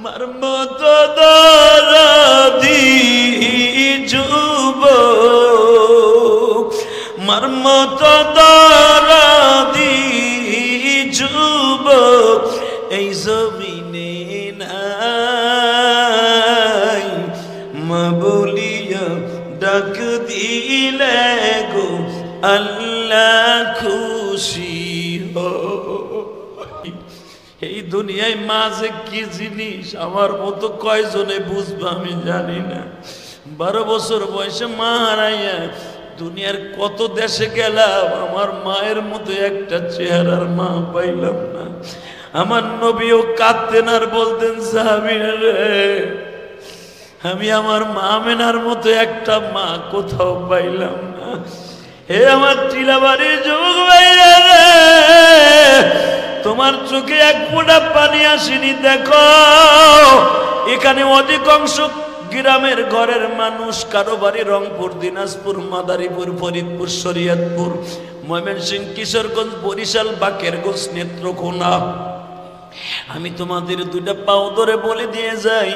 মার মতো দরদি যুবক, মার মতো দরদি যুবক এই জমিনে নাই। মা বলিয়া ডাক দিলে গো আল্লাহ খুশি হয়। এই দুনিয়ায় মা যে কি জিনিস আমার মতো কয়জনে বুঝবে আমি জানি না। 12 বছর বয়সে মা হারাইয়া দুনিয়ার কত দেশে গেলাম, আমার মায়ের মতো একটা চেহারার মা পাইলাম না। আমার নবীও কাঁদতেন আর বলতেন সাহাবীরা রে, আমি আমার মা আমেনার মতো একটা মা কোথাও পাইলাম না। হে আমার টিলাবাড়ির যুবক ভাইরা রে, তোমার চোখে এক ফোঁটা পানি আসেনি দেখো। এখানে অধিকাংশ গ্রামের ঘরের মানুষ, কারো বাড়ি রংপুর, দিনাজপুর, মাদারীপুর, ফরিদপুর, শরীয়তপুর, ময়মনসিংহ, কিশোরগঞ্জ, বরিশাল, বাকেরগঞ্জ, নেত্রকোনা। আমি তোমাদের দুইটা পাও ধরে বলে দিয়ে যাই,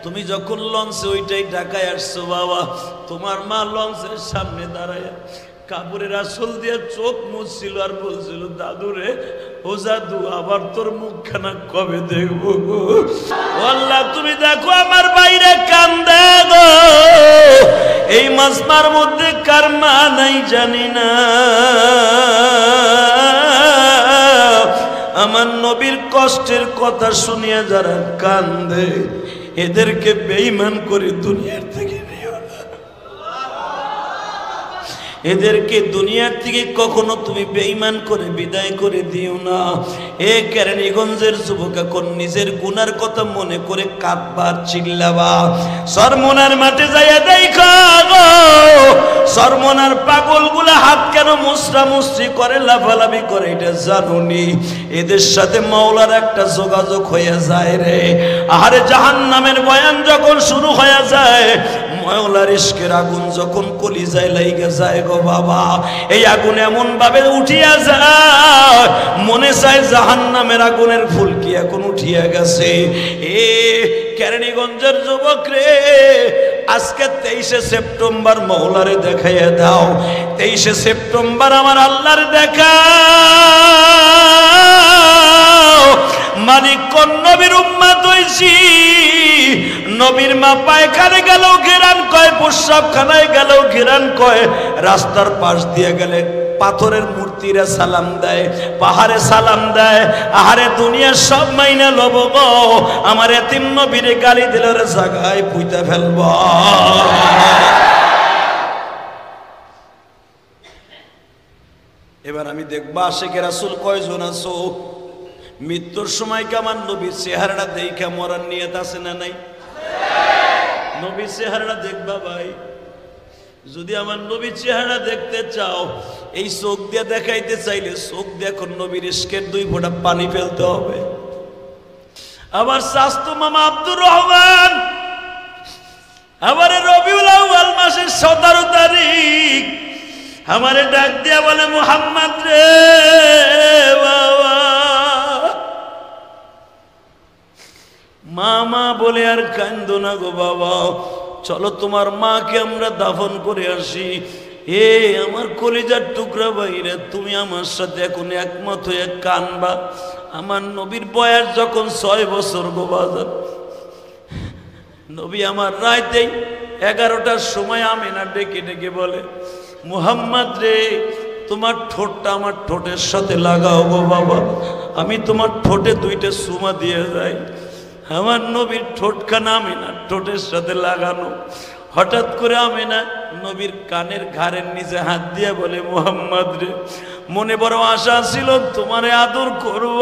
তুমি যখন লঞ্চে ওইটাই ঢাকায় আসছো বাবা, তোমার মা লঞ্চের সামনে দাঁড়ায় কাপড়ের আসল দিয়ে চোখ মুছছিল আর বলছিল দাদু রে, ও দাদু আবার তোর মুখখানা কবে দেখবো গো। আল্লাহ তুমি দেখো আমার বাইরে কান্দে গো। এই মাসমার মধ্যে কার মা নাই জানি না। আমার নবীর কষ্টের কথা শুনিয়া যারা কান্দে এদেরকে বেঈমান করে দুনিয়ার থেকে নিও না। এদেরকে দুনিয়ার থেকে কখনো তুমি বেঈমান করে বিদায় করে দিও না। এ কেরানীগঞ্জের যুবক এখন নিজের গুনার কথা মনে করে কাঁদবার চিল্লাবা। সরমনার মাঠে যাইয়া দেখো গো, সরমনার পাগলগুলা হাত কেন মুসরামুসরি করে, লাফালাফি করে এটা জানুনি? এদের সাথে মাওলার একটা যোগাযোগ হয়ে যায় রে। আরে জাহান্নামের বয়ান যখন শুরু হয়ে যায়, মাওলার ইশকের আগুন যখন কলিজায় লাইগা যায় গো বাবা, এই আগুন এমন ভাবে উঠিয়া যায় মনে চায় জাহান্নামের আগুনের ফুলকি এখন উঠিয়া গেছে। এ কেরানীগঞ্জের যুবক রে, আজকে 23শে সেপ্টেম্বর মাওলারে দেখাইয়া দাও। 23শে সেপ্টেম্বর আমার আল্লাহর দেখা। মালিক কোন নবীর উম্মত হইছি, নবীর মা পায়খানে গেল ঘেরান কয়, প্রস্রাবখানায় গেল ঘেরান কয়, রাস্তার পাশ দিয়ে গেলে পাথরের মূর্তিরা সালাম দেয়, পাহাড়ে সালাম দেয়। আহারে দুনিয়ার সব মাইনা লব গো, আমার এতিম নবীরে গালি দিলে রে জায়গায় পুইতা ফেলব। এবার আমি দেখবো আশিকে রাসূল কয়জন আছো। মৃত্যুর সময় কি আমার নবীর চেহারাটা দেখা মরার নিয়ত আছে না নাই? নবীর চেহারাটা দেখবা ভাই। যদি আমার নবীর চেহারা দেখতে চাও, এই চোখ দিয়ে দেখাইতে চাইলে চোখ দিয়ে এখন নবীর ইশকের 2 ফোঁটা পানি ফেলতে হবে। আমার শাস্তু মামা আব্দুর রহমান আমারে রবিউল আউয়াল মাসের 17 তারিখ আমারে ডাক দিয়া বলে, মুহাম্মদ রে বাবা। মামা বলে আর কান্দো না গো বাবা, চলো তোমার মাকে আমরা দাফন করে আসি। এ আমার কলিজার টুকরা ভাইরা, তুমি আমার সাথে এখন একমত হয়ে কানবা। আমার নবীর বয়স যখন 6 বছর গো বাজার, নবী আমার রাইতেই 11টার সময় আমিনা ডেকে ডেকে বলে, মুহাম্মদ রে তোমার ঠোঁটটা আমার ঠোঁটের সাথে লাগাও গো বাবা, আমি তোমার ঠোঁটে 2টা চুমা দিয়ে যাই। আমার নবীর ঠোঁটখানা আমিনা ঠোঁটের সাথে লাগানো। হঠাৎ করে আমিনা নবীর কানের ঘাড়ের নিচে হাত দিয়ে বলে, মুহাম্মদ রে মনে বড় আশা ছিল তোমারে আদর করব,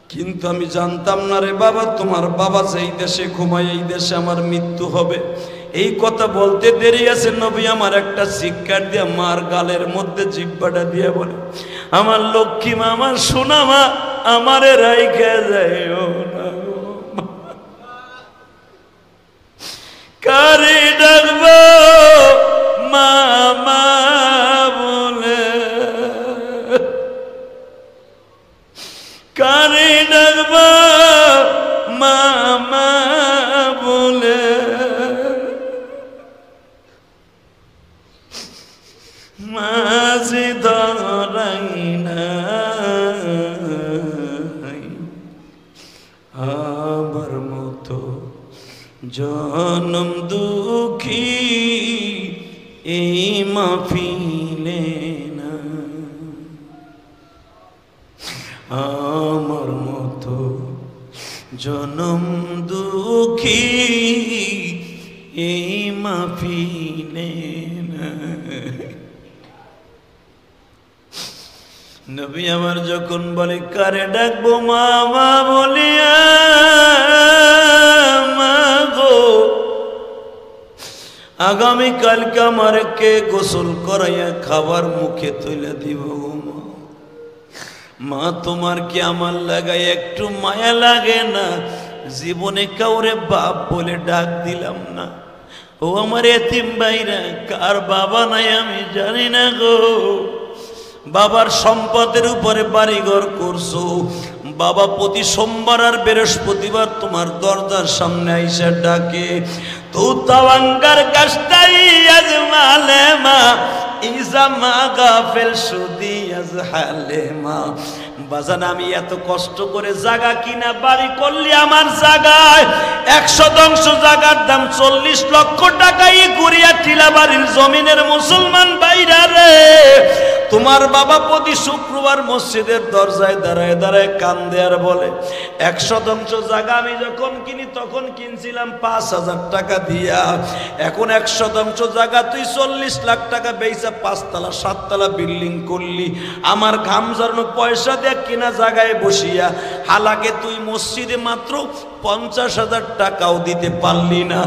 কিন্তু আমি জানতাম না রে বাবা তোমার বাবা যেই দেশে ঘুমায় এই দেশে আমার মৃত্যু হবে। এই কথা বলতে দেরি আছে, নবী আমার একটা চিৎকার দিয়ে মার গালের মধ্যে জিহ্বাটা দিয়ে বলে, আমার লক্ষ্মী মা, আমার সোনা মা, আমারে রাইখা যাইও না। কারে ডাকবো মামা বলে, মারে ডাকবা মামা বলে, মাঝে ধরাই নাই আমার মতো জনম দুঃখী এই মাহফিলে না, আমার মতো জনম দুঃখী এই মাহফিলে না। নবী আমার যখন বলে কারে ডাকবো মামা বলিয়া, মা গো আগামী কালকে আমার কে গোসল করাইয়া খাবার মুখে তুলে দিব মা। মা তোমার কি আমার লাগাই একটু মায়া লাগে না? জীবনে কাউরে বাপ বলে ডাক দিলাম না। ও আমার এতিম ভাইরা, কার বাবা নাই আমি জানি না গো। বাবার সম্পদের উপরে বাড়িঘর করছো, বাবা প্রতি সোমবার আর বৃহস্পতিবার তোমার দরজার সামনে আইসা ডাকে, তু তাওয়াঙ্গার কাস্তাই আজ মালে মা ইজা মা গাফেল সুদি আজ হালে মা। বাজান আমি এত কষ্ট করে জায়গা কিনা বাড়ি করলি, আমার জায়গায় 100 জায়গার দাম 40 লক্ষ টাকাই গুড়িয়া টিলা বাড়ির জমিনের মুসলমান ভাইরা রে, তোমার বাবা প্রতি শুক্রবার মসজিদের দরজায় দাঁড়ায় দাঁড়ায় কান্দে আর বলে 100 জায়গা আমি যখন কিনি তখন কিনছিলাম 5000 টাকা দিয়া, এখন 100 জায়গা তুই 40 লাখ টাকা বেচা 5 তলা 7 তলা বিল্ডিং করলি, আমার ঘাম ঝরানো পয়সা দিয়ে কিনা জায়গায় বসিয়া, হালাকে তুই মসজিদে মাত্র 50,000 টাকাও দিতে পারলি না।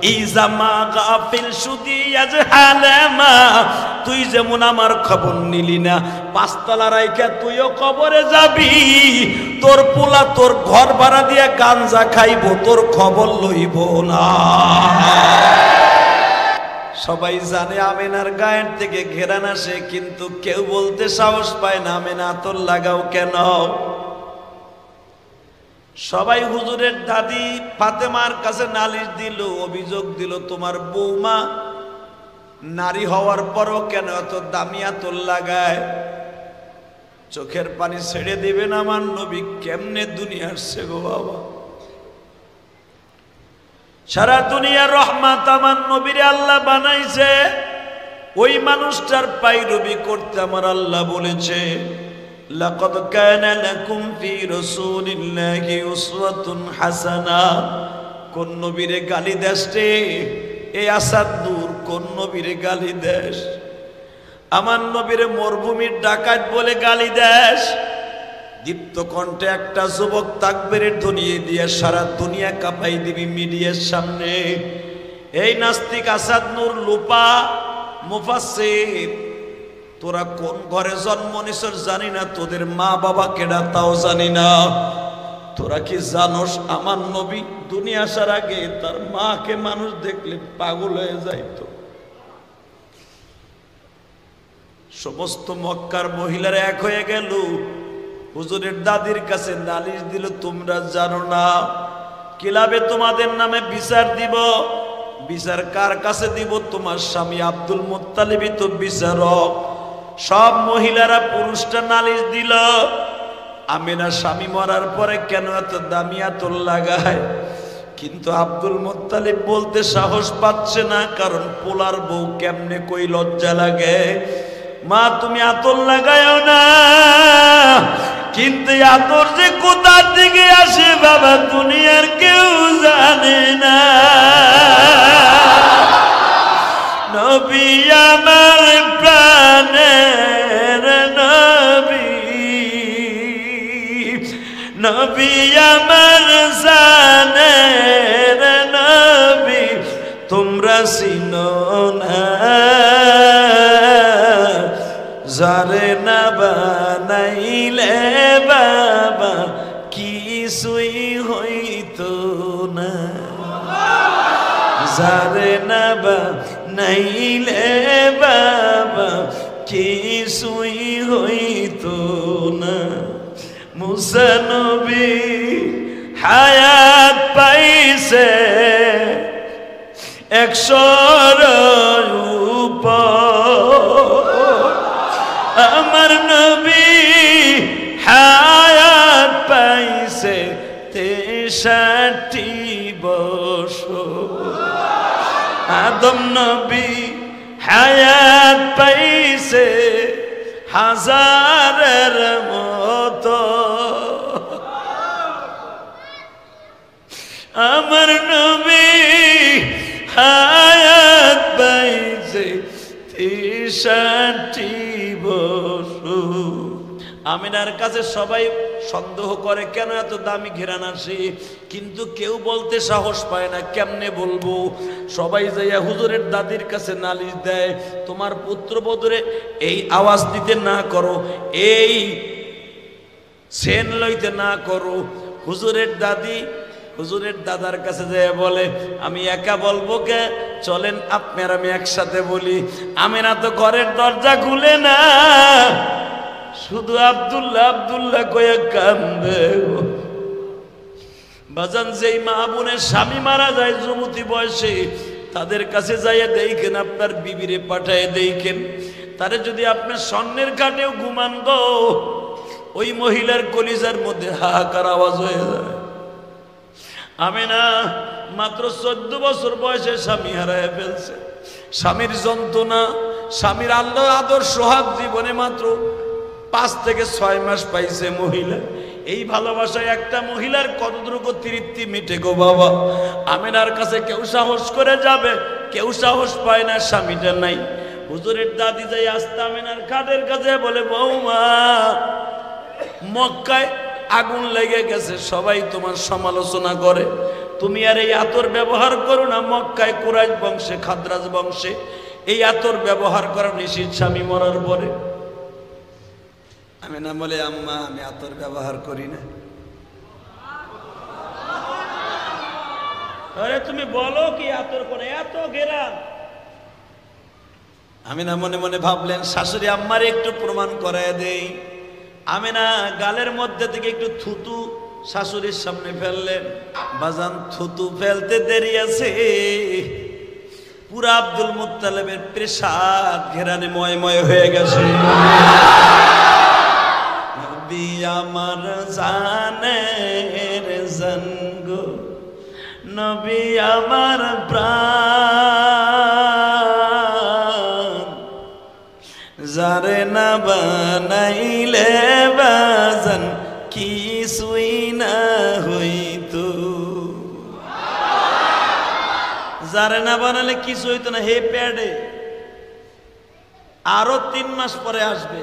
এই জামা গাফিল সুদি আজ হালে মা, তুই যেমন আমার খবর নিলি না, 5 তলা রাইখা তুইও কবরে যাবি, তোর পোলা তোর ঘর ভাড়া দিয়ে গাঞ্জা খাইব, তোর খবর লইব না। সবাই জানে আমেনার গায়ের থেকে ঘেরান আসে, কিন্তু কেউ বলতে সাহস পায় না আমেনা তোর লাগাও কেন। সবাই হুজুরের দাদি ফাতেমার কাছে নালিশ দিল, অভিযোগ দিল তোমার বৌমা নারী হওয়ার পরও কেন এত দামি আতর লাগায়। চোখের পানি ছেড়ে দিবেন আমার নবী কেমনে দুনিয়া আসছে গো বাবা। সারা দুনিয়ার রহমত আমার নবীরে আল্লাহ বানাইছে, ওই মানুষটার পায়রবি করতে আমার আল্লাহ বলেছে লাকাদ কানা লাকুম ফি রাসূলিল্লাহি উসওয়াতুন হাসানা। কোন নবীরে গালি দেশ রে এই আসাদ নূর, কোন নবীরে গালি দেশ? আমার নবীরে মরুভূমির ডাকাত বলে গালি দেশ? দীপ্ত কণ্ঠে একটা যুবক তাকবীরের ধ্বনি দিয়ে সারা দুনিয়া কাঁপাই দিবি মিডিয়ার সামনে। এই নাস্তিক আসাদ নূর লুপা মুফাসসির, তোরা কোন ঘরে জন্ম নিছর জানি না, তোদের মা বাবা কেডা তাও জানি না। তোরা কি জানোস আমার নবী দুনিয়া আসার আগে তার মাকে মানুষ দেখলে পাগল হয়ে যাইত। সমস্ত মক্কার মহিলারা এক হয়ে গেল, হুজুরের দাদির কাছে নালিশ দিল তোমরা জানো না কিলাবে তোমাদের নামে বিচার দিব। বিচার কার কাছে দিব? তোমার স্বামী আব্দুল মুত্তালিবই তো বিচারক। সব মহিলারা পুরুষটা নালিশ দিল, আমিনা স্বামী মরার পরে কেন এত দামি আতর লাগায়? কিন্তু আব্দুল মুত্তালিব বলতে সাহস পাচ্ছে না, কারণ পোলার বউ কেমনে কই লজ্জা লাগে। মা তুমি আতর লাগায়ও না, কিন্তু আতর যে কোথার দিকে আসে বাবা দুনিয়ার কেউ জানে না। নবী আমার প্রাণের নবী, নবী আমার জানের নবী, তোমরা চিনো না যারে না বানাইলে বাবা কিছুই হইতো না। যারে না বানাইলে বাবা কিছুই হইতো না। মুসা নবী হায়াত পাইছে 100-র উপর, আমার নবী হায়াত পাইছে 63 বছর, আদম নবী হায়াত পাইছে 1000-এর মতো, আমার নবী হায়াত পাইছে 63 বছর। আমিনার কাছে সবাই সন্দেহ করে কেন এত দামি ঘেরান আসে, কিন্তু কেউ বলতে সাহস পায় না। কেমনে বলবো? সবাই যাইয়া হুজুরের দাদির কাছে নালিশ দেয়, তোমার পুত্রবধূরে এই আওয়াজ দিতে না করো, এই সেন লইতে না করো। হুজুরের দাদি হুজুরের দাদার কাছে যায় বলে, আমি একা বলবো কে, চলেন আপনার আমি একসাথে বলি। আমিনা তো ঘরের দরজা খুলে না, শুধু আব্দুল্লাহ আব্দুল্লাহ কয়ে কান্দে। বাজান, যেই মা বোনের স্বামী মারা যায় যুবতী বয়সে, তাদের কাছে যাইয়া দেখেন, আপনার বিবিরে পাঠায় দেখেন, তারে যদি আপনার স্বর্ণের ঘাটেও ঘুমান গো, ওই মহিলার কলিজার মধ্যে হাহাকার আওয়াজ হয়ে যায়। আমিনা মাত্র 14 বছর বয়সে স্বামী হারায় ফেলছে। স্বামীর যন্ত্রণা, স্বামীর আল্লাহ আদর সোহাগ জীবনে মাত্র 5 থেকে 6 মাস পাইছে মহিলা। এই ভালোবাসায় একটা মহিলার কতটুকু তৃপ্তি মিটে গো বাবা। আমিনার কাছে কেউ সাহস করে যাবে, কেউ সাহস পায় না, স্বামীটা নাই। হুজুরের দাদি যাই আস্তে আমিনার খাটের কাছে বলে, বৌমা মক্কায় আগুন লেগে গেছে, সবাই তোমার সমালোচনা করে, তুমি আর এই আতর ব্যবহার করো না। মক্কায় কুরাইশ বংশে, খাদ্রাজ বংশে এই আতর ব্যবহার করা নিষিদ্ধ স্বামী মরার পরে। আমি না বলে, আম্মা আমি আতর ব্যবহার করি না। আরে তুমি বলো কি আতর করে এত ঘেরা? আমি না মনে মনে ভাবলেন, শাশুড়ি আম্মার একটু প্রমাণ করায় দেই। আমি না গালের মধ্যে থেকে একটু থুতু শাশুড়ির সামনে ফেললেন। বাজান, থুতু ফেলতে দেরি আছে, পুরা আব্দুল মুত্তালিবের পেশাব ঘেরানে ময় হয়ে গেছে। নবী আমার জানের জান গো, নবী আমার প্রাণ, যারে না বানাইলে বাজান কিছুই না হইতো। যারে না বানালে কিছু হইতো না। হে প্যাডে আরো 3 মাস পরে আসবে,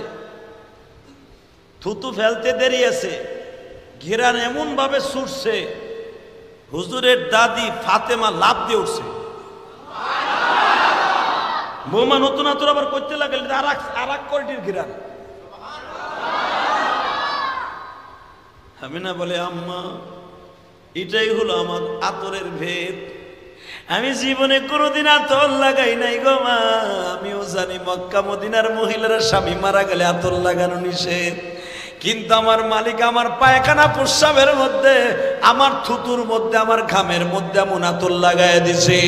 থুতু ফেলতে দেরি আছে, ঘেরান এমন ভাবে ছুটছে, হুজুরের দাদি ফাতেমা লাফ দিয়ে উঠছে। বৌমা নতুন আতর আবার করতে লাগলে আর এক কোয়ালিটির ঘেরান। আমি না বলে, আম্মা এটাই হলো আমার আতরের ভেদ। আমি জীবনে কোনোদিন আতর লাগাই নাই গো মা। আমিও জানি মক্কা মদিনার মহিলারা স্বামী মারা গেলে আতর লাগানো নিষেধ, কিন্তু আমার মালিক আমার পায়খানা প্রস্রাবের মধ্যে, আমার থুতুর মধ্যে, আমার ঘামের মধ্যে এমন আতর লাগায় দিছে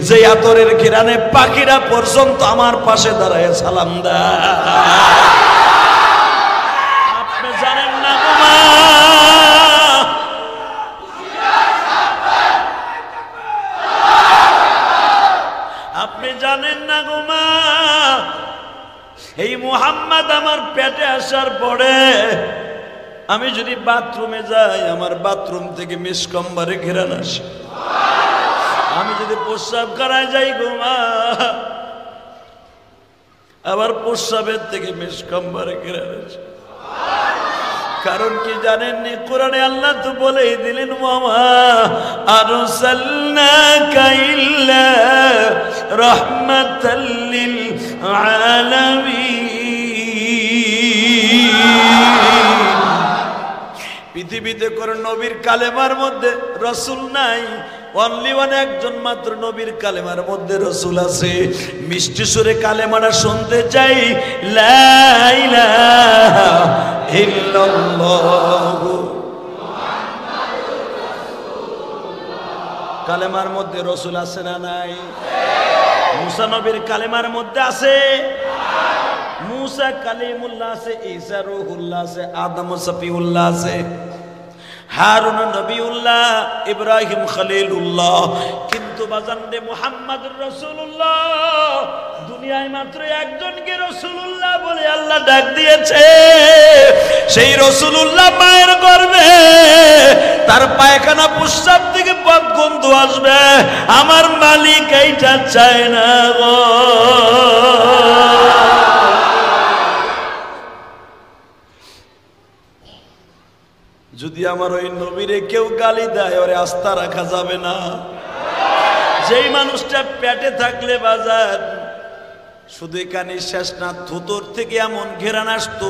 যে আতরের ঘিরানে পাখিরা পর্যন্ত আমার পাশে দাঁড়ায় সালাম দেয়। আপনি জানেন না গো মা, আপনি জানেন না গো মা, এই মুহাম্মদ আমার পেটে আসার পরে আমি যদি বাথরুমে যাই, আমার বাথরুম থেকে মিসকম্বারে ঘেরান আসে। আমি যদি প্রস্রাব করায় যাই গো মা, আবার প্রস্রাবের থেকে মিসকম্বারে ঘেরান আসে। কারণ কি জানেন, কোরআনে আল্লাহ তো বলেই দিলেন, মামা আরসালনাকা ইল্লা রাহমাতাল লিল আলামিন। পৃথিবীতে কোন নবীর কালেমার মধ্যে রসুল নাই, অনলি ওয়ান একজন মাত্র নবীর কালেমার মধ্যে রসুল আছে। মিষ্টি সুরে কালেমাটা শুনতে চাই, লা ইলাহা ইল্লাল্লাহু। কালেমার মধ্যে রসুল আছে না নাই? মুসা নবীর কালেমার মধ্যে আছে। মুসা কালিমুল্লাহ আছে, ঈসা রূহুল্লাহ আছে, আদম সফিউল্লাহ আছে, হারুন নবিউল্লাহ, ইব্রাহিম খলিলুল্লাহ। কিন্তু বাজানরে মুহাম্মদুর রাসূলুল্লাহ দুনিয়ায় মাত্র একজনকে রাসূলুল্লাহ বলে আল্লাহ ডাক দিয়েছে। সেই রাসূলুল্লাহ মায়ের গর্ভে তার পায়খানা প্রস্রাব থেকে পাক গন্ধ আসবে, আমার মালিক এইটা চায় না গো। যদি আমার ওই নবীরে কেউ গালি দেয়, ওরে আস্থা রাখা যাবে না। যেই মানুষটা পেটে থাকলে বাজার শুধু এখানে শেষ না, থুতোর থেকে এমন ঘেরান আসতো,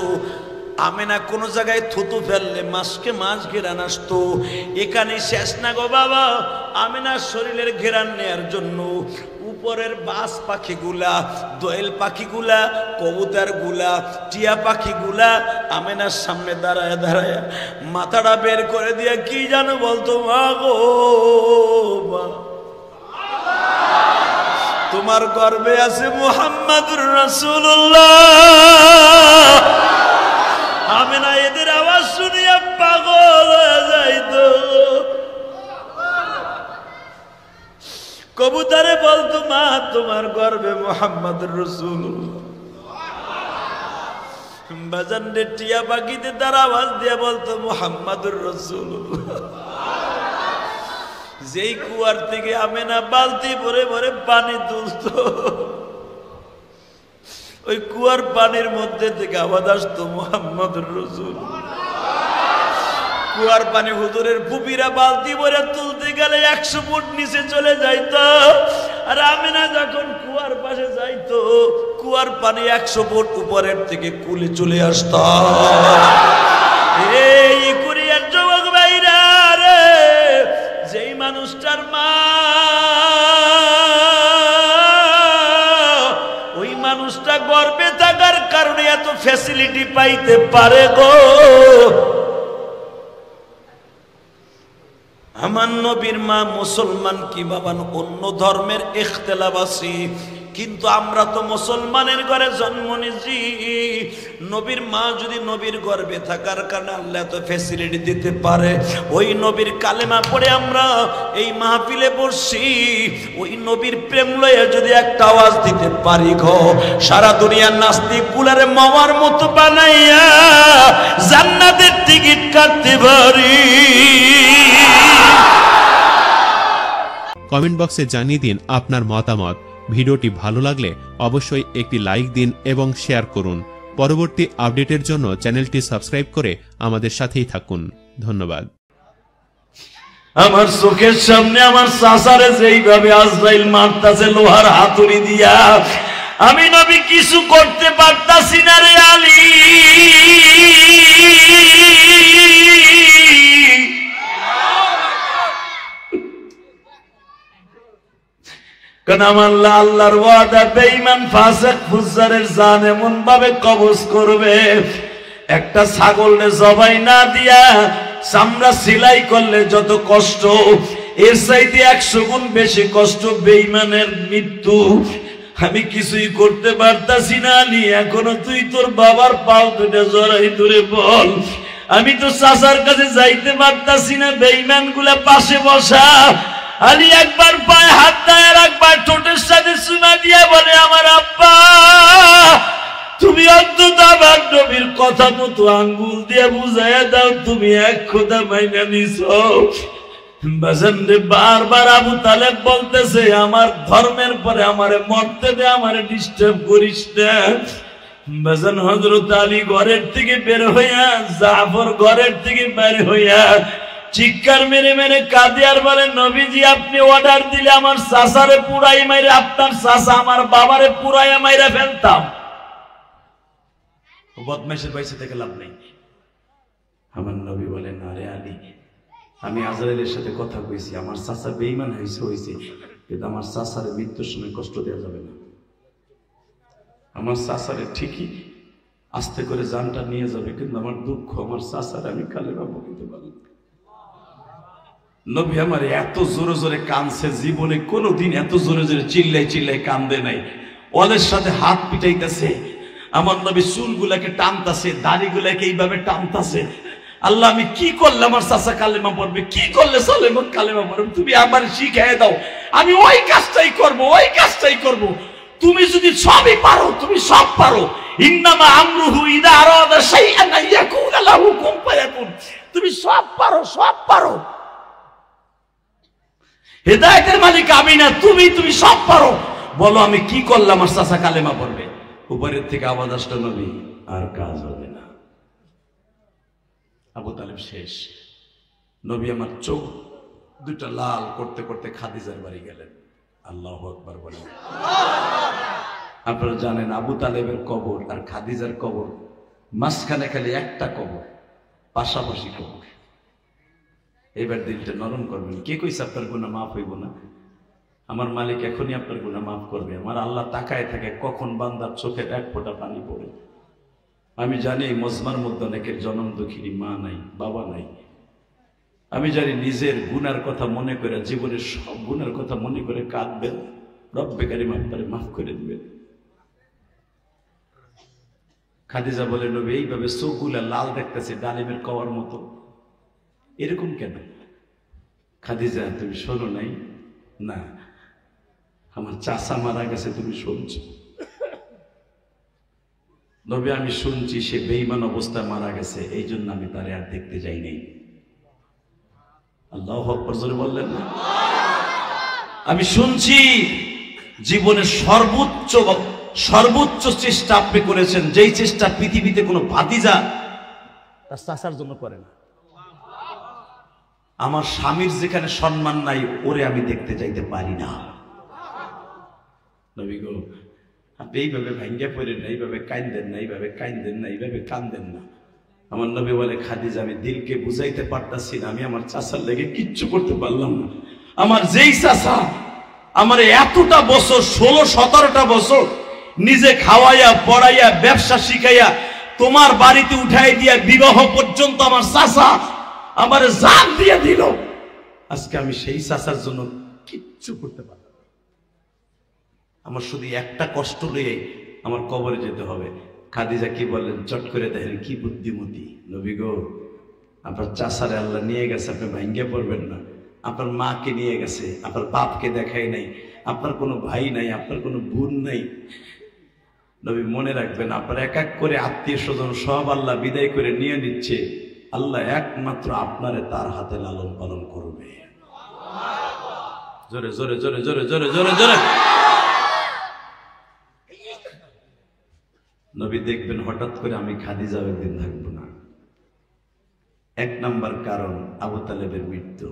আমেনা কোন জায়গায় থুতু ফেললে মাসকে মাস ঘেরান আসতো। এখানে শেষ না গো বাবা, আমেনার শরীরের ঘেরান নেয়ার জন্য উপরের বাস পাখিগুলা, দোয়েল পাখিগুলা, কবুতর গুলা, টিয়া পাখিগুলা আমেনার সামনে দাঁড়ায় দাঁড়ায় মাথাটা বের করে দিয়ে কি জানো বলতো, মা গো মা, তোমার গর্ভে আছে মুহাম্মদুর রাসূলুল্লাহ। আমেনা এদের আওয়াজ শুনিয়া পাগল হয়ে যাইতো। কবুতরে বলতো, মা তোমার গর্ভে মুহাম্মদুর রাসূলুল্লাহ। বাজানরে টিয়া পাখিতে তার আওয়াজ দিয়ে বলতো মুহাম্মদুর রাসূলুল্লাহ। যেই কুয়ার থেকে আমেনা বালতি ভরে ভরে পানি তুলতো, ওই কুয়ার পানির মধ্যে থেকে আওয়াজ আসতো মুহাম্মদুর রাসূলুল্লাহ। কুয়ার পানি হুজুরের ফুপিরা বালতি ভরে তুলতে গেলে 100 ফুট নিচে চলে যাইতো, আর আমেনা যখন কুয়ার পাশে যাইতো, কুয়ার পানি 100 ফুট উপরের থেকে কুলে চলে আসতো। এই কুরিয়ার যুবক ভাইরা রে, যেই মানুষটার মা ওই মানুষটা গর্ভে থাকার কারণে এত ফ্যাসিলিটি পাইতে পারে গো। আমার নবীর মা মুসলমান কি বাবা অন্য ধর্মের ইখতিলাফ আছে, কিন্তু আমরা তো মুসলমানের ঘরে জন্ম নিয়েছি। নবীর মা যদি নবীর গর্ভে থাকার কারণে আল্লাহ তো ফ্যাসিলিটি দিতে পারে, ওই নবীর কালেমা পড়ে আমরা এই মাহফিলে বসছি, ওই নবীর প্রেম লয়ে যদি একটা আওয়াজ দিতে পারি গো, সারা দুনিয়ার নাস্তিক গুলারে মাওয়ার মতো বানাইয়া জান্নাতের টিকিট কাটতে পারি। কমেন্ট বক্সে জানিয়ে দিন আপনার মতামত। ভিডিওটি ভালো লাগলে অবশ্যই একটি লাইক দিন এবং শেয়ার করুন। পরবর্তী আপডেটের জন্য চ্যানেলটি সাবস্ক্রাইব করে আমাদের সাথেই থাকুন। ধন্যবাদ। আমার চোখের সামনে আমার চাচারে যেইভাবে আজরাইল মারতাছে লোহার হাতুড়ি দিয়া, আমি নবী কিছু করতে পারতাছি না রে আলী। কারণ আমার আল্লাহর ওয়াদা, বেঈমান ফাসিক ফুজ্জারের জান এমন ভাবে কবজ করবে, একটা ছাগলকে জবাই না দিয়া চামড়া সেলাই করলে যত কষ্ট, এর চাইতে 100 গুণ বেশি কষ্ট বেঈমানের মৃত্যু। আমি কিছুই করতে পারতাছি না আলী, এখনো তুই তোর বাবার পাও দুটো জড়াই ধরে বল। আমি তো চাচার কাছে যাইতে পারতাছি না, বেঈমান গুলা পাশে বসা। আলী একবার পায়ে হাত দেয় আর একবার ঠোঁটের সাথে চুমা দিয়ে বলে, আমার আব্বা তুমি অন্তত আমার নবীর কথা মতো আঙ্গুল দিয়ে বুঝাইয়া দাও, তুমি এক খোদা মাইনা নিছো। বাজানরে বারবার আবু তালেব বলতেছে, আমার ধর্মের পরে আমারে মরতে দে, আমারে ডিস্টার্ব করিস না। বাজান হযরত আলী ঘরের থেকে বের হইয়া, জাফর ঘরের থেকে বের হইয়া চিৎকার মেরে মেরে কাঁদে আর বলে, নবীজি আপনি অর্ডার দিলে আমার চাচারে পুরাই মাইরে, আপনার চাচা আমার বাবারে পুরাইয়া মাইরা ফেলতাম। বদমাইশের পয়সা থেকে লাভ নেই। আমার নবী বলে, না রে আলী, আমি আজরাইলের সাথে কথা কইছি, আমার চাচা বেঈমান হয়েছে, কিন্তু আমার চাচারে মৃত্যুর সময় কষ্ট দেওয়া যাবে না। আমার চাচারে ঠিকই আস্তে করে জানটা নিয়ে যাবে, কিন্তু আমার দুঃখ, আমার চাচার আমি কালেমা পড়তে পারলাম। নবী আমার এত জোরে জোরে কানছে, জীবনে কোনোদিন এত জোরে জোরে চিল্লাই চিল্লাই কান্দে নাই। ওদের সাথে হাত পিটাইতেছে, আমার নবী চুলগুলাকে টানতাছে, দাড়িগুলাকে এইভাবে টানতাছে। আল্লাহ আমি কি করলে আমার চাচা কালেমা পড়বে, কি করলে সালেমা কালেমা পড়বে, তুমি আমার শিখাই দাও, আমি ওই কাজটাই করব, ওই কাজটাই করব। তুমি যদি সবই পারো, তুমি সব পারো। ইন্নামা আমরুহু ইযা আরাদা শাইআন আন ইয়াকুনা লাহু কুন ফায়াকুন। তুমি সব পারো, সব পারো। হেদায়েতের মালিক আমি না, তুমি সব পারো। বলো আমি কি করলে আমার চাচা কালেমা পড়বে? উপরের থেকে আওয়াজ আসলো, নবী আর কাজ হবে না। আবু তালেব শেষ। নবী আমার চোখ দুটা লাল করতে করতে খাদিজার বাড়ি গেলেন। আল্লাহু আকবার বলেন। আপনারা জানেন আবু তালেবের কবর আর খাদিজার কবর মাঝখানে খালি একটা কবর, পাশাপাশি কবর। এবার দিলটা নরম করবেন। কে কইছে আপনার গুনাহ মাফ হইব না? আমার মালিক এখনই আপনার গুনাহ মাফ করবে। আমার আল্লাহ তাকায় থাকে কখন বান্দার চোখের এক ফোঁটা পানি পড়ে। আমি জানি এই মজমার মধ্যে অনেকের জনম দুঃখিনী মা নাই, বাবা নাই। আমি জানি নিজের গুনার কথা মনে করে, জীবনের সব গুনার কথা মনে করে কাঁদবেন, রব্বে কারিম আপনারে মাফ করে দিবেন। খাদিজা বলে, নবী এইভাবে চোখগুলা লাল দেখতেছে ডালিমের কওয়ার মতো, এরকম কেন? খাদিজা তুমি শোনো নাই? না, আমার চাচা মারা গেছে, তুমি শুনছো? নবী আমি শুনছি সে বেঈমান অবস্থায় মারা গেছে, এই জন্য আমি তারে আর দেখতে যাই নাই। আল্লাহু আকবার জোরে বললেন না? আমি শুনছি জীবনের সর্বোচ্চ চেষ্টা আপনি করেছেন, যেই চেষ্টা পৃথিবীতে কোনো ভাতিজা তার চাচার জন্য করে না। আমার স্বামীর যেখানে সম্মান নাই, ওরে আমি দেখতে যাইতে পারি না। নবী গো, আপনি এইভাবে ভাঙ্গা পড়েন না, এইভাবে কাঁদেন না, এইভাবে কাঁদেন না, এইভাবে কাঁদেন না। আমার নবী বলে, খাদিজা আমি দিলকে বুঝাইতে পারতাছি না, আমি আমার চাচার লেগে কিচ্ছু করতে পারলাম না। আমার যেই চাচা আমার এতটা বছর, 16-17টা বছর নিজে খাওয়াইয়া পড়াইয়া ব্যবসা শিখাইয়া তোমার বাড়িতে উঠাই দিয়া বিবাহ পর্যন্ত আমার চাচা আমার জান দিয়ে দিল, আজকে আমি সেই চাচার জন্য কিচ্ছু করতে পারলাম না। আমার শুধু একটা কষ্ট নিয়ে আমার কবরে যেতে হবে। খাদিজা কি বললেন? চট করে দেখেন কি বুদ্ধিমতী। নবী গো, আপনার চাচারে আল্লাহ নিয়ে গেছে, আপনি ভাঙ্গে পড়বেন না। আপনার মাকে নিয়ে গেছে, আপনার বাপকে দেখাই নাই, আপনার কোনো ভাই নাই, আপনার কোনো বোন নাই। নবী মনে রাখবেন, আপনার এক এক করে আত্মীয় স্বজন সব আল্লাহ বিদায় করে নিয়ে নিচ্ছে, আল্লাহ একমাত্র আপনারে তার হাতে লালন পালন করবে। জোরে জোরে জোরে জোরে জোরে জোরে জোরে। নবী দেখবেন হঠাৎ করে আমি খাদিজা একদিন থাকবো না। এক নাম্বার কারণ আবু তালেবের মৃত্যু।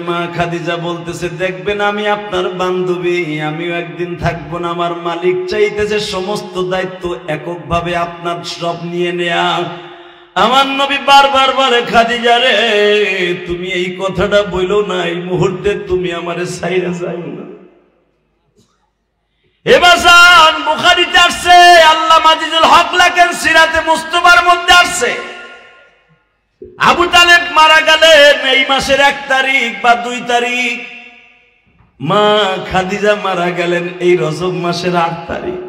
মা খাদিজা বলতেছে, দেখবেন আমি আপনার বান্ধবী, আমিও একদিন থাকবো না। আমার মালিক চাইতেছে সমস্ত দায়িত্ব এককভাবে আপনার সব নিয়ে নেয়া। আমার নবী বারবার বলে, খাদিজা রে, তুমি এই কথাটা বইলো না, এই মুহূর্তে তুমি আমারে ছাইরা যাও না। এবাসান বুখারীতে আসছে, আল্লাহ আজিজুল হক লেখেন সিরাতে মুস্তাফার মধ্যে আসছে, আবু তালেব মারা গেলেন এই মাসের 1 তারিখ বা 2 তারিখ, মা খাদিজা মারা গেলেন এই রজব মাসের 8 তারিখ।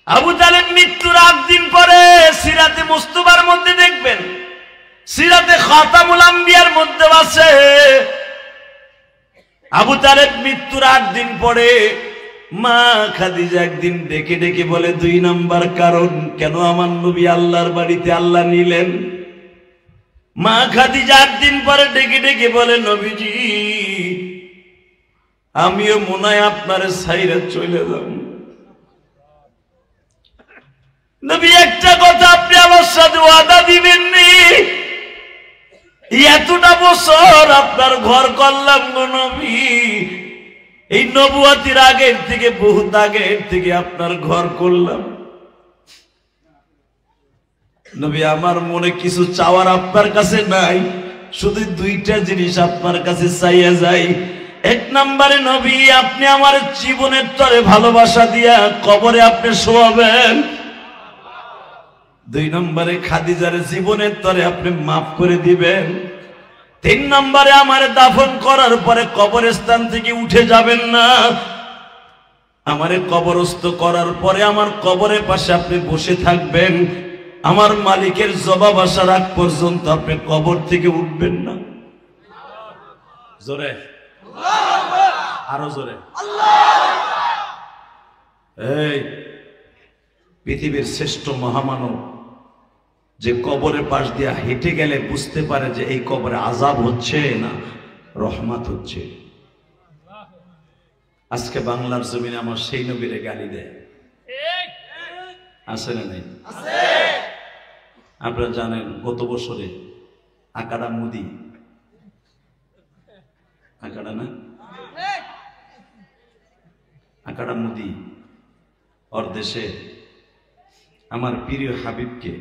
আবু তালেব মৃত্যুর 8 দিন পরে সিরাতে মুস্তাফার মধ্যে দেখবেন, সিরাতে খাতামুল আম্বিয়ার মধ্যে আছে, আবু তালেব মৃত্যুর 8 দিন পরে মা খাদিজা একদিন ডেকে ডেকে বলে, 2 নাম্বার কারণ কেন আমার নবী আল্লাহর বাড়িতে আল্লাহ নিলেন। মা খাদিজা 8 দিন পরে ডেকে ডেকে বলে, নবীজি আমিও মনে হয় আপনারে ছাইরা চলে যাব। নবী একটা কথা আপনি আমার সাথে ওয়াদা দিবেননি, এতটা বছর আপনার ঘর করলাম গো নবী, এই নবুয়তির আগের থেকে বহুত আগের থেকে আপনার ঘর করলাম। নবী আমার মনে কিছু চাওয়ার আপনার কাছে নাই, শুধু 2টা জিনিস আপনার কাছে চাইয়া যাই। 1 নম্বরে নবী আপনি আমার জীবনের তরে ভালোবাসা দিয়া কবরে আপনি শোয়াবেন। 2 নম্বরে খাদিজার জীবনের তরে আপনি মাফ করে দিবেন। 3 নম্বরে আমার দাফন করার পরে কবরস্থান থেকে উঠে যাবেন না, আমারে কবরস্থ করার পরে আমার কবরের পাশে আপনি বসে থাকবেন, আমার মালিকের জবাব আসার আগ পর্যন্ত আপনি কবর থেকে উঠবেন না। জোরে, আরো জোরে। এই পৃথিবীর শ্রেষ্ঠ মহামানব যে কবরের পাশ দিয়া হেঁটে গেলে বুঝতে পারে যে এই কবরে আযাব হচ্ছে না রহমত হচ্ছে। আজকে বাংলার জমিনে আমার সেই নবীরে গালি দেয়, আছে না নাই? আপনারা জানেন গত বছরে আকাড়া মুদি, আকাড়া না, আকাড়া মুদি ওর দেশে আমার প্রিয় হাবিবকে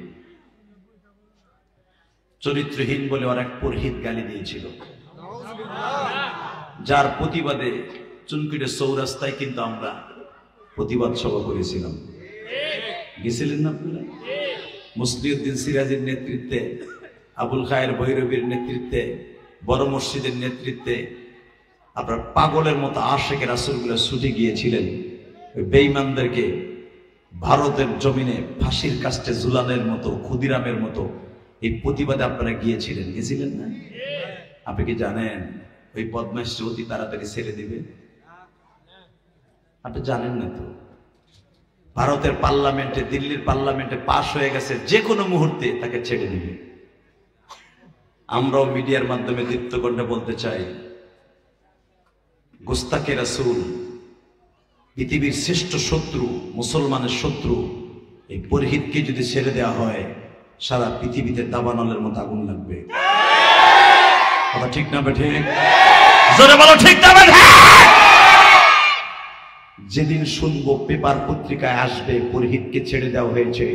চরিত্রহীন বলে ওর এক পুরোহিত গালি দিয়েছিল, যার প্রতিবাদে চুনকুটে চৌরাস্তায় কিন্তু আমরা প্রতিবাদ সভা করেছিলাম। গেছিলেন না আপনারা? মুসলিউদ্দিন সিরাজের নেতৃত্বে, আবুল খায়ের ভৈরবীর নেতৃত্বে, বড় মসজিদের নেতৃত্বে আপনার পাগলের মতো আশেকের রাসূলগুলো ছুটে গিয়েছিলেন ওই বেঈমানদেরকে ভারতের জমিনে ফাঁসির কাস্টে ঝুলানোর মতো, ক্ষুদিরামের মতো এই প্রতিবাদে আপনারা গিয়েছিলেন, গেছিলেন না? আপনি কি জানেন ওই বদমাইশকে অতি তাড়াতাড়ি ছেড়ে দিবে? আপনি জানেন না তো? ভারতের পার্লামেন্টে, দিল্লির পার্লামেন্টে পাশ হয়ে গেছে, যে কোনো মুহূর্তে তাকে ছেড়ে দিবে। আমরাও মিডিয়ার মাধ্যমে দীপ্ত কণ্ঠে বলতে চাই, গোস্তাকে রাসূল, পৃথিবীর শ্রেষ্ঠ শত্রু, মুসলমানের শত্রু, এই পুরোহিতকে যদি ছেড়ে দেওয়া হয় সারা পৃথিবীতে দাবানলের মতো আগুন লাগবে। কথা ঠিক না বেঠে? জোরে বলো ঠিক না বেঠে? যেদিন শুনবো পেপার পত্রিকায় আসবে পুরোহিতকে ছেড়ে দেওয়া হয়েছে,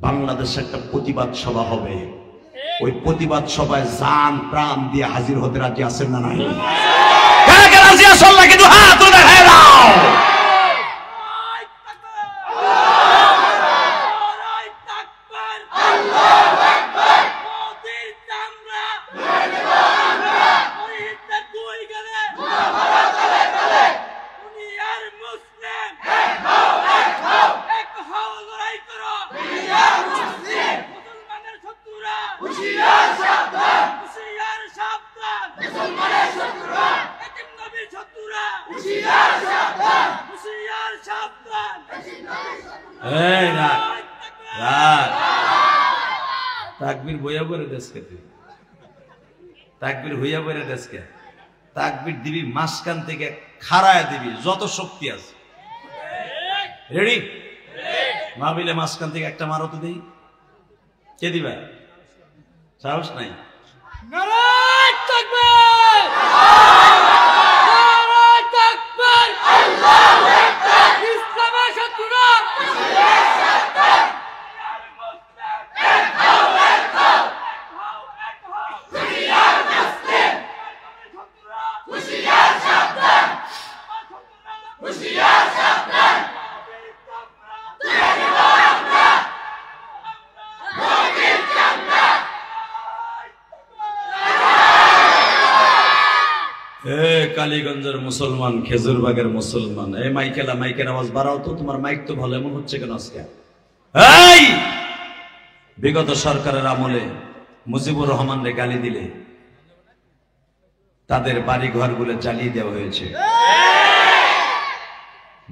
বাংলাদেশে একটা প্রতিবাদ সভা হবে। ওই প্রতিবাদ সভায় জান প্রাণ দিয়ে হাজির হতে রাজি আছেন না নাই? রাজি আছেন না? কিন্তু হাত উঠায় দাও। তাকবীর বইয়া বলে দেশকে, তুই তাকবীর হইয়া বলে দেশকে, তাকবীর দিবি মাঝখান থেকে খাড়ায় দিবি, যত শক্তি আছে। রেডি? মাহবিলে মাঝখান থেকে একটা মারো তো দেই, কে দিবা? সাহস নাই? নারায়ে তাকবীর, নারায়ে তাকবীর, আল্লাহু আকবার। ইসলামের শত্রুরা কালীগঞ্জের মুসলমান, খেজুরবাগের মুসলমান, এই মাইকেলা, মাইকের আওয়াজ বাড়াও তো, তোমার মাইক তো ভালো, এমন হচ্ছে কেন আজকে? এই বিগত সরকারের আমলে মুজিবুর রহমানরে গালি দিলে তাদের বাড়ি ঘরগুলো জ্বালিয়ে দেওয়া হয়েছে।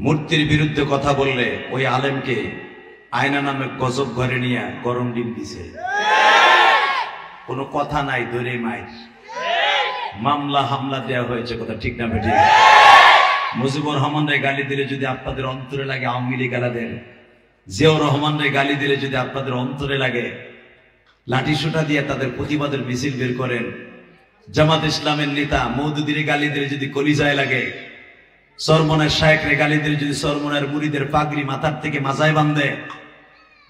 মূর্তির বিরুদ্ধে কথা বললে ওই আলেমকে আয়না নামে গজব ঘরে নিয়ে গরম ডিম দিছে। কোনো কথা নাই, ধরে মাইক, মামলা হামলা দেওয়া হয়েছে। কথা ঠিক না বেঠিক? মুজিবুর রহমানরে গালি দিলে যদি আপনাদের অন্তরে লাগে আওয়ামী লীগ গালাদের, জিয়াউর রহমানরে গালি দিলে যদি আপনাদের অন্তরে লাগে লাঠি সোটা দিয়ে তাদের প্রতিবাদের মিছিল বের করেন, জামাত ইসলামের নেতা মওদুদীর গালি দিলে যদি কলিজায় লাগে, সরমনের শায়েখরে গালি দিলে যদি সরমনের মুরিদের পাগড়ি মাথার থেকে মাজায় বাঁধে,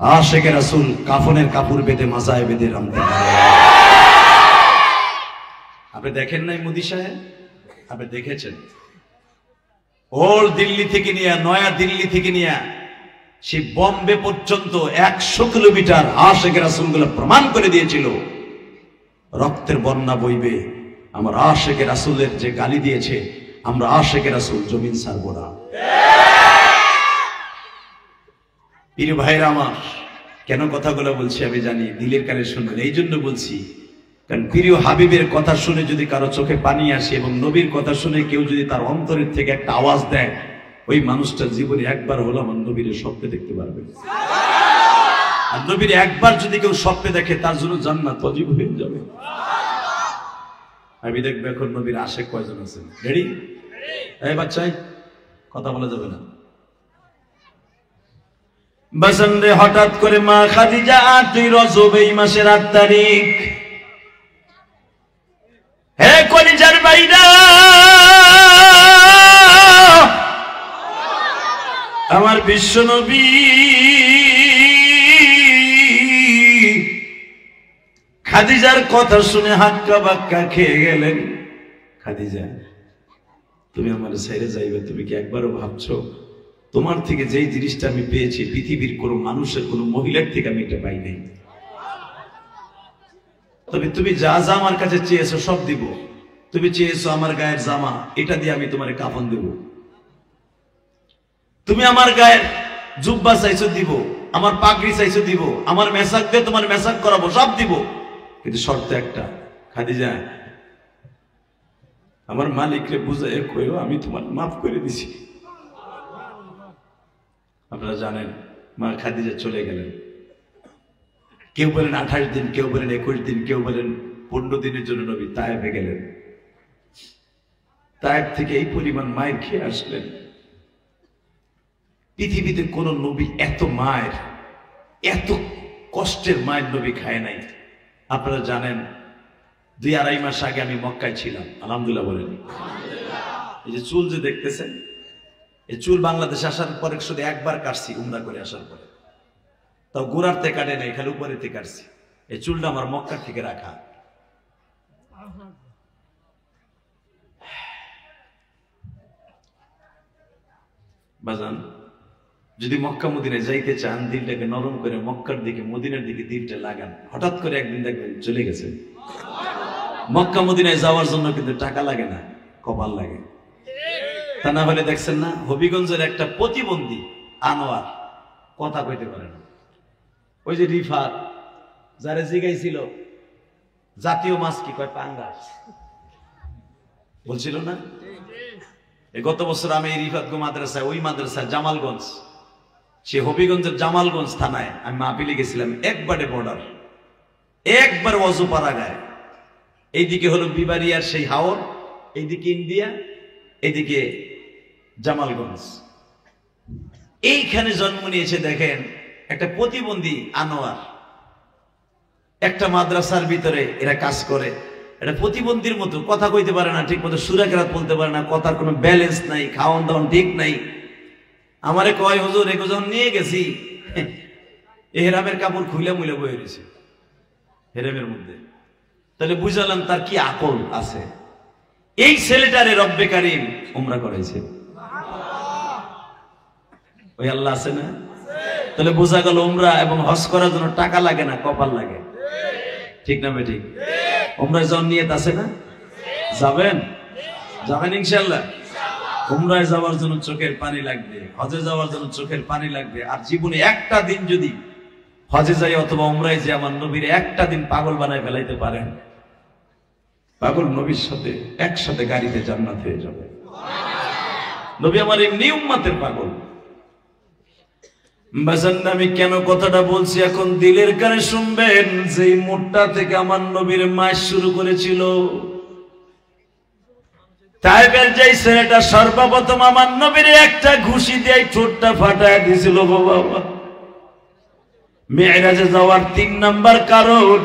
আশেকে রাসূল কাফনের কাপড় বেঁধে মাজায় বেঁধে রামতে। আপনি দেখেন নাই মোদি সাহেব? আপনি দেখেছেন ওল্ড দিল্লি থেকে নিয়ে নয়া দিল্লি থেকে নিয়ে সেই বম্বে পর্যন্ত 100 কিলোমিটার আশিক রাসূলগুলো প্রমাণ করে দিয়েছিল রক্তের বন্যা বইবে, আমার আশিক রাসূলের যে গালি দিয়েছে, আমরা আশিক রাসূল জমিন ছাড়বো না। প্রিয় ভাইরা আমার, কেন কথাগুলো বলছি আমি জানি, দিলের কানে শুনবেন, এই জন্য বলছি কারণ প্রিয় হাবিবের কথা শুনে যদি কারো চোখে পানি আসে এবং নবীর কথা শুনে কেউ যদি তার অন্তরের থেকে একটা আওয়াজ দেয়, ওই মানুষটার জীবনে একবার হলো আমার নবীর স্বপ্নে দেখতে পারবে। আর নবীর একবার যদি কেউ স্বপ্নে দেখে তার জন্য জান্নাত ওয়াজিব হয়ে যাবে। আমি দেখবো এখন নবীর আশিক কয়জন আছেন। রেডি? এই বাচ্চাই কথা বলা যাবে না। বসন্তে হঠাৎ করে মা খাদিজা 8 রজব এই মাসের 8 তারিখ, হে কলিজার ভাইরা, আমার বিশ্ব নবী খাদিজার কথা শুনে হাক্কা বাক্কা খেয়ে গেলেন। খাদিজা, তুমি আমার ছেড়ে যাইবে, তুমি কি একবারও ভাবছো তোমার থেকে যেই জিনিসটা আমি পেয়েছি পৃথিবীর কোনো মানুষের কোনো মহিলার থেকে আমি এটা পাই নাই। তবে তুমি যা যা আমার কাছে চেয়েছো সব দিব। তুমি চেয়েছো আমার গায়ের জামা, এটা দিয়ে আমি তোমার কাফন দেব। তুমি আমার গায়ের জুব্বা চাইছো দিব, আমার পাগড়ি চাইছো দিব, আমার মেসাক দিয়ে তোমার মেসাক করাবো, সব দিব। কিন্তু শর্ত একটা, খাদিজা আমার মালিকরে বুঝাই কইও আমি তোমার মাফ করে দিছি। আপনারা জানেন মা খাদিজা চলে গেলেন। কেউ বলেন 28 দিন, কেউ বলেন 21 দিন, কেউ বলেন 15 দিনের জন্য নবী তায়েফে গেলেন। তায়েফ থেকে এই পরিমাণ মায়ের খেয়ে আসলেন। পৃথিবীতে কোন নবী এত মায়ের, এত কষ্টের মায়ের নবী খায় নাই। আপনারা জানেন 2-2.5 মাস আগে আমি মক্কায় ছিলাম। আলহামদুলিল্লাহ বলেন। এই যে চুল যে দেখতেছেন, এই চুল বাংলাদেশে আসার পরে শুধু একবার কাটছি, উমরা করে আসার পরে। তাও গোড়ার থেকে কাটে নাই, খালি উপরে থেকে কাটছি। এই চুলটা আমার মক্কার থেকে রাখা। বাজান, যদি মক্কা মদিনায় যাইতে চান, দিলটাকে নরম করে মক্কার দিকে, মদিনার দিকে দিলটা লাগান। হঠাৎ করে একদিন দেখবেন চলে গেছে। মক্কা মদিনায় যাওয়ার জন্য কিন্তু টাকা লাগে না, কপাল লাগে। তা না হলে দেখছেন না, হবিগঞ্জের একটা প্রতিবন্ধী আনোয়ার কথা কইতে পারে না। ওই যে রিফাত যারা জিগাইছিল জাতীয় মাছ কি কয়, পাঙ্গাস বলছিল না। গত বছর আমি এই রিফাত মাদ্রাসায়, ওই মাদ্রাসায় জামালগঞ্জ, সে হবিগঞ্জের জামালগঞ্জ থানায় আমি মাহফিলে গেছিলাম। একবারে বর্ডার, একবার অজুপাড়া গায়ে। এইদিকে হলো বিবারিয়ার সেই হাওর, এইদিকে ইন্ডিয়া, এইদিকে জামালগঞ্জ। এইখানে জন্ম নিয়েছে দেখেন একটা প্রতিবন্ধী আনোয়ার। একটা মাদ্রাসার ভিতরে এরা কাজ করে। এটা প্রতিবন্ধীর মতো, কথা কইতে পারে না ঠিক মতো, সূরা কেরাত বলতে পারে না, কথার কোনো ব্যালেন্স নাই, খাওয়ান দাওয়ান ঠিক নাই। আমারে কয়, হুজুর এগো যখন নিয়ে গেছি, হেরামের কাপড় খুলে মুলে বয়ে রয়েছে হেরামের মধ্যে। তাহলে বুঝালাম তার কি আকল আছে। এই ছেলেটারে রব্বে কারীম উমরা করাইছে। ওই আল্লাহ আছে না? তাহলে বোঝা গেল উমরা এবং হজ করার জন্য টাকা লাগে না, কপাল লাগে। ঠিক না বেঠিক? উমরায় যাওয়ার নিয়ত আছে না? যাবেন? যাবেন ইনশাআল্লাহ। উমরায় যাওয়ার জন্য চোখের পানি লাগবে, হজে যাওয়ার জন্য চোখের পানি লাগবে। আর জীবনে একটা দিন যদি হজে যাই অথবা উমরায় যে আমার নবীর একটা দিন পাগল বানায় ফেলাইতে পারেন, পাগল নবীর সাথে একসাথে গাড়িতে জান্নাত হয়ে যাবে। নবী আমার এমনি উম্মতের পাগল। আমি কেন কথাটা বলছি এখন দিলের কানে শুনবেন। যেই মোটটা থেকে আমার নবীর মাস শুরু করেছিল, তাইবের যেই ছেলেটা সর্বপ্রথম আমার নবীর একটা ঘুষি দিয়ে ঠোঁটটা ফাটায় দিয়েছিল গো বাবা। মেরাজে যাওয়ার 3 নাম্বার কারণ,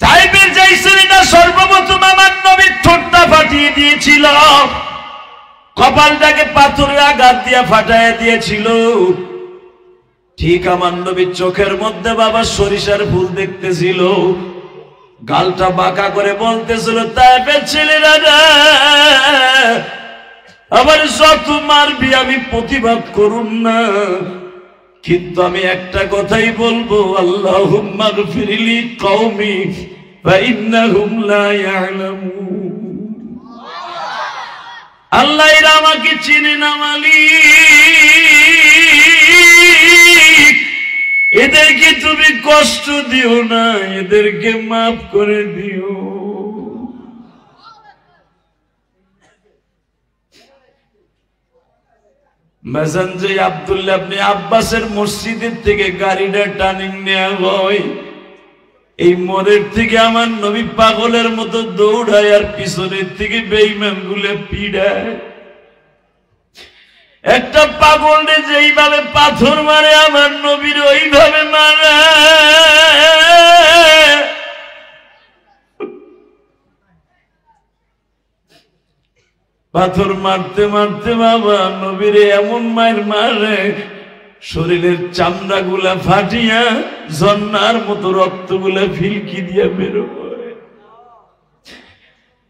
তাইবের যেই ছেলেটা সর্বপ্রথম আমার নবীর ঠোঁটটা ফাটিয়ে দিয়েছিল, কপালটাকে পাথরের আঘাত দিয়ে ফাটায় দিয়েছিল, ঠিক আমার নবীর চোখের মধ্যে বাবা সরিষার ফুল দেখতেছিল। গালটা বাঁকা করে বলতেছিল, তাইফের ছেলেরা আবার যত মারবি আমি প্রতিবাদ করুন না, কিন্তু আমি একটা কথাই বলবো, আল্লাহুম্মা গফিরলি কওমি ফাইন্নাহুম লা ইয়ালামুন। আল্লাহ এরা আমাকে চিনে না মালিক, এদেরকে তুমি কষ্ট দিও না, এদেরকে মাফ করে দিও। মেজানজে আব্দুল্লাহ ইবনে আব্বাসের মসজিদের থেকে গাড়িটা টার্নিং নেওয়া হয়, এই মোড়ের থেকে আমার নবী পাগলের মতো দৌড়ায় আর পিছনের থেকে বেঈমান গুলো পিড়ায়। একটা পাগলরে যেইভাবে পাথর মারে আমার নবীর ওইভাবে মারে। পাথর মারতে মারতে বাবা নবীরে এমন মায়ের মারে, শরীরের চামড়া গুলা ফাটিয়া ঝর্ণার মতো রক্ত গুলা ফিলকি দিয়া বেরোয়।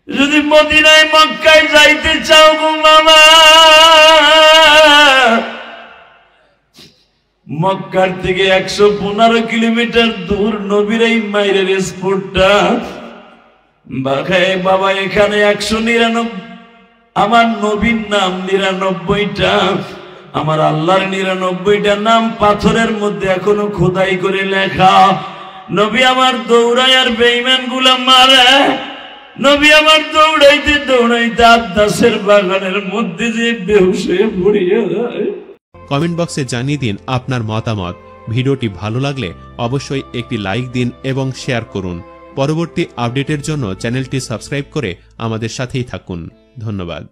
যদি মদিনায় মক্কায় যাইতে চাও গো মামা, মক্কার থেকে 115 কিলোমিটার দূর নবীর এই মায়ের স্পোর্টটা বাখায় বাবা। এখানে 199, আমার নবীর নাম 99টা, আমার আল্লাহর 99টা নাম পাথরের মধ্যে এখনো খোদাই করে লেখা। নবী আমার দৌড়ায় আর বেঈমান গুলা মারে। নবী আমার দৌড়াইতে দৌড়াইতে আব্বাসের বাগানের মধ্যে যে বেহুশ হয়ে পড়িয়া যায়। কমেন্ট বক্সে জানিয়ে দিন আপনার মতামত। ভিডিওটি ভালো লাগলে অবশ্যই একটি লাইক দিন এবং শেয়ার করুন। পরবর্তী আপডেটের জন্য চ্যানেলটি সাবস্ক্রাইব করে আমাদের সাথেই থাকুন। ধন্যবাদ।